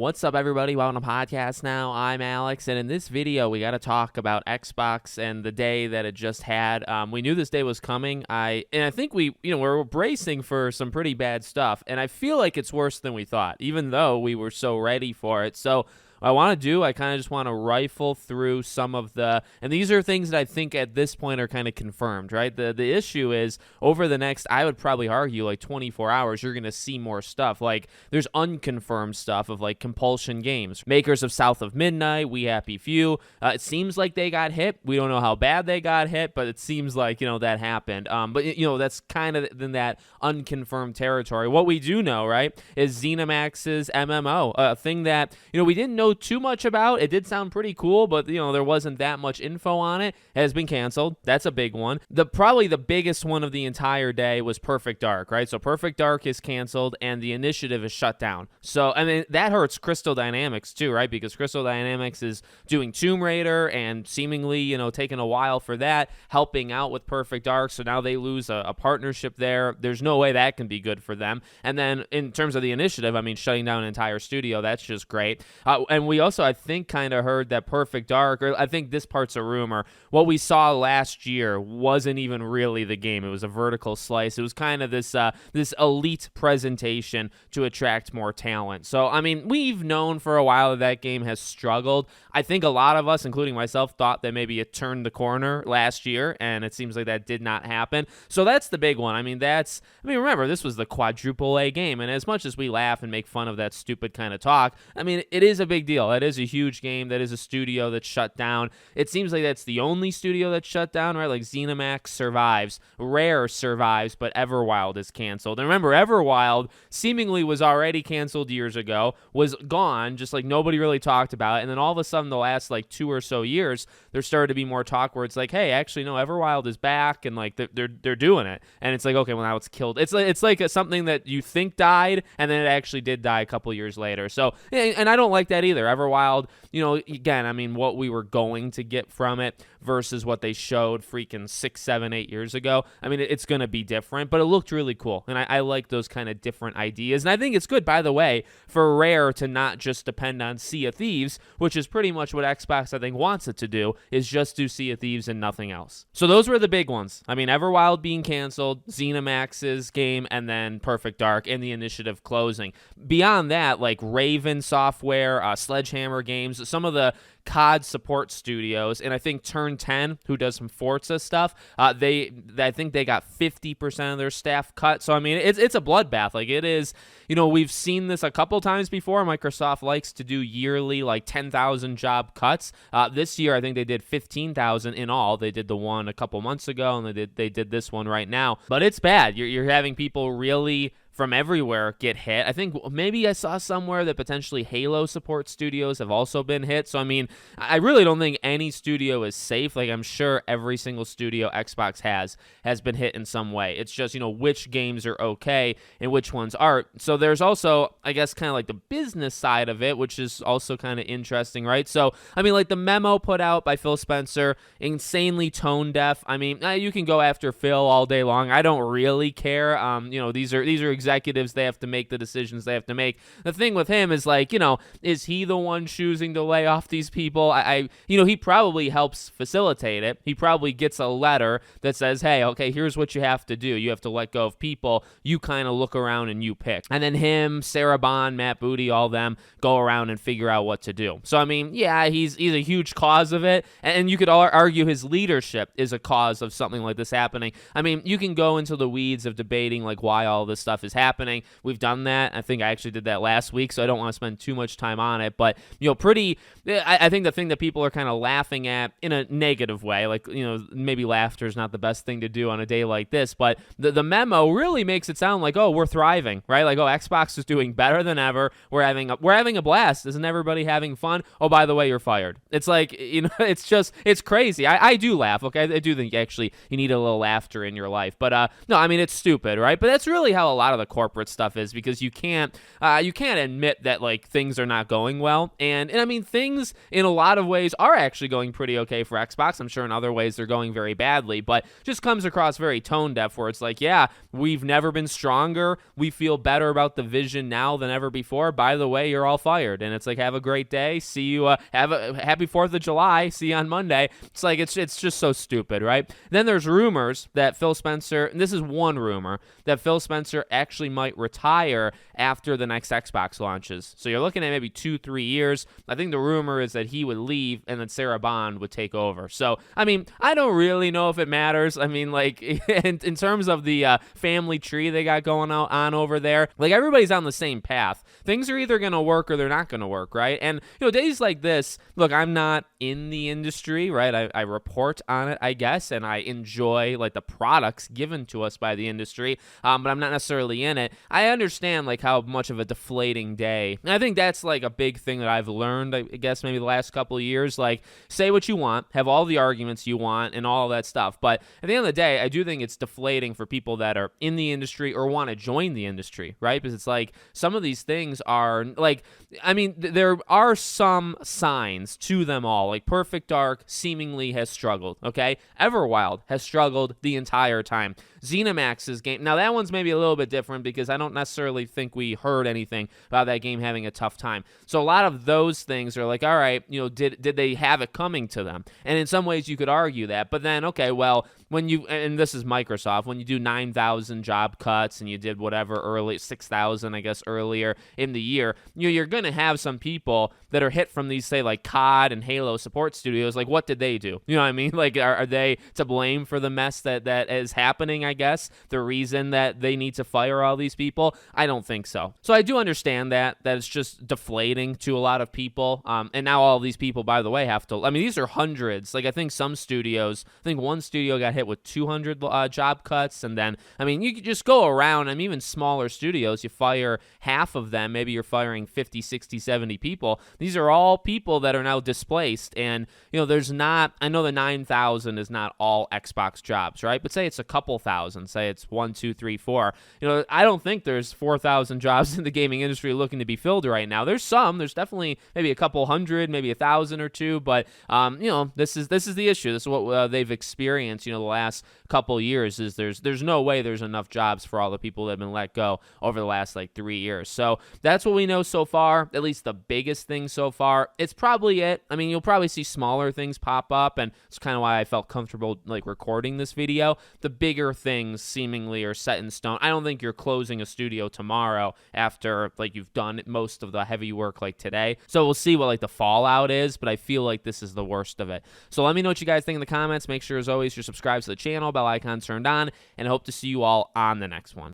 What's up, everybody? Welcome to podcast now. I'm Alex, and in this video, we got to talk about Xbox and the day that it just had. We knew this day was coming. I think we're bracing for some pretty bad stuff, and I feel like it's worse than we thought, even though we were so ready for it. So what I want to do, I kind of just want to rifle through some of and these are things that I think at this point are kind of confirmed, right? The issue is over the next, I would probably argue, like 24 hours, you're going to see more stuff. Like there's unconfirmed stuff of like Compulsion Games, makers of South of Midnight, We Happy Few. It seems like they got hit. We don't know how bad they got hit, but it seems like, that happened. But that's kind of in that unconfirmed territory. What we do know, right, is ZeniMax's MMO, a thing that, we didn't know too much about. It did sound pretty cool, but there wasn't that much info on it. It has been canceled. That's a big one. Probably the biggest one of the entire day was Perfect Dark, right? So Perfect Dark is canceled and the initiative is shut down. So that hurts Crystal Dynamics too, right? Because Crystal Dynamics is doing Tomb Raider and seemingly taking a while for that, helping out with Perfect Dark. So now they lose a partnership there. There's no way that can be good for them. And then in terms of the initiative, shutting down an entire studio, that's just great. And we also, I think, kind of heard that Perfect Dark, or I think this part's a rumor, what we saw last year wasn't even really the game. It was a vertical slice. It was kind of this elite presentation to attract more talent. So, we've known for a while that game has struggled. I think a lot of us, including myself, thought that maybe it turned the corner last year, and it seems like that did not happen. So that's the big one. Remember, this was the quadruple A game, and as much as we laugh and make fun of that stupid kind of talk, it is a big deal. That is a huge game. That is a studio that's shut down. It seems like that's the only studio that's shut down, right? Like ZeniMax survives, Rare survives, but Everwild is canceled. And remember, Everwild seemingly was already canceled years ago, was gone, just like nobody really talked about it. And then all of a sudden, the last like 2 or so years, there started to be more talk where it's like, hey, actually, no, Everwild is back, and like they're doing it. And it's like, okay, well now it's killed. It's like something that you think died, and then it actually did die a couple years later. So, and I don't like that either. Everwild, again, what we were going to get from it versus what they showed freaking 6, 7, 8 years ago. It's going to be different, but it looked really cool. And I like those kind of different ideas. And I think it's good, by the way, for Rare to not just depend on Sea of Thieves, which is pretty much what Xbox, I think, wants it to do, is just do Sea of Thieves and nothing else. So those were the big ones. Everwild being canceled, ZeniMax's game, and then Perfect Dark and the initiative closing. Beyond that, like Raven Software, Sledgehammer Games, some of the COD support studios, and I think Turn 10, who does some Forza stuff, I think they got 50% of their staff cut. So it's a bloodbath. Like it is, we've seen this a couple times before. Microsoft likes to do yearly like 10,000 job cuts. This year I think they did 15,000 in all. They did the one a couple months ago, and they did this one right now. But it's bad. You're having people really from everywhere get hit. I think maybe I saw somewhere that potentially Halo support studios have also been hit. So, I really don't think any studio is safe. Like, I'm sure every single studio Xbox has been hit in some way. It's just, which games are okay and which ones aren't. So there's also, I guess, kind of like the business side of it, which is also kind of interesting, right? So, like the memo put out by Phil Spencer, insanely tone deaf. You can go after Phil all day long. I don't really care. These are executives. They have to make the decisions they have to make. The thing with him is like, is he the one choosing to lay off these people? He probably helps facilitate it. He probably gets a letter that says, hey, okay, here's what you have to do. You have to let go of people. You kind of look around and you pick. And then him, Sarah Bond, Matt Booty, all them go around and figure out what to do. So, yeah, he's a huge cause of it. And you could argue his leadership is a cause of something like this happening. you can go into the weeds of debating like why all this stuff is happening. We've done that. I think I actually did that last week, so I don't want to spend too much time on it. But, I think the thing that people are kind of laughing at in a negative way, like, maybe laughter is not the best thing to do on a day like this, but the memo really makes it sound like, oh, we're thriving, right? Like, oh, Xbox is doing better than ever. We're having a blast. Isn't everybody having fun? Oh, by the way, you're fired. It's like, it's crazy. I do laugh, okay? I do think actually you need a little laughter in your life. But, no, it's stupid, right? But that's really how a lot of the corporate stuff is, because you can't admit that like things are not going well. And I mean, things in a lot of ways are actually going pretty okay for Xbox. I'm sure in other ways they're going very badly, but just comes across very tone deaf, where it's like, yeah, we've never been stronger. We feel better about the vision now than ever before. By the way, you're all fired. And it's like, have a great day. See you. Have a happy 4th of July. See you on Monday. It's like, it's just so stupid, right? Then there's rumors that Phil Spencer, and this is one rumor, that Phil Spencer actually might retire after the next Xbox launches. So you're looking at maybe 2-3 years. I think the rumor is that he would leave and then Sarah Bond would take over. So, I mean, I don't really know if it matters. I mean, like, in terms of the family tree they got going on over there, like, everybody's on the same path. Things are either going to work or they're not going to work, right? And, days like this, look, I'm not in the industry, right? I report on it, I guess, and I enjoy, like, the products given to us by the industry, but I'm not necessarily in it. I understand, like, how much of a deflating day. And I think that's, like, a big thing that I've learned, I guess, maybe the last couple of years. Like, say what you want, have all the arguments you want, and all of that stuff. But at the end of the day, I do think it's deflating for people that are in the industry or want to join the industry, right? Because it's like, some of these things are, like, I mean, there are some signs to them all. Like, Perfect Dark seemingly has struggled, okay? Everwild has struggled the entire time. ZeniMax's game, now that one's maybe a little bit different because I don't necessarily think we heard anything about that game having a tough time. So a lot of those things are like, all right, did they have it coming to them? And in some ways you could argue that, but then, okay, well, when you, and this is Microsoft, when you do 9,000 job cuts and you did whatever early, 6,000, I guess, earlier in the year, you're going to have some people that are hit from these, say, like COD and Halo support studios. Like, what did they do? You know what I mean? Like, are they to blame for the mess that is happening, I guess? The reason that they need to fire all these people? I don't think so. So I do understand that it's just deflating to a lot of people. And now all these people, by the way, have to, I mean, these are hundreds. Like, I think some studios, I think one studio got hit with 200 job cuts. And then, I mean, you could just go around, I mean, even smaller studios, you fire half of them. Maybe you're firing 50, 60, 70 people. These are all people that are now displaced. And, there's not, I know the 9,000 is not all Xbox jobs, right? But say it's a couple thousand, say it's 1, 2, 3, 4. I don't think there's 4,000 jobs in the gaming industry looking to be filled right now. There's definitely maybe a couple hundred, maybe 1,000 or two. But, this is the issue. This is what they've experienced, the last couple years, is there's no way there's enough jobs for all the people that have been let go over the last, like, 3 years. So that's what we know so far, at least the biggest thing so far. It's probably it. I mean, you'll probably see smaller things pop up, and it's kind of why I felt comfortable, like, recording this video. The bigger things seemingly are set in stone. I don't think you're closing a studio tomorrow after, like, you've done most of the heavy work, like, today. So we'll see what, like, the fallout is, but I feel like this is the worst of it. So let me know what you guys think in the comments. Make sure, as always, you're subscribed to the channel, bell icon turned on, and I hope to see you all on the next one.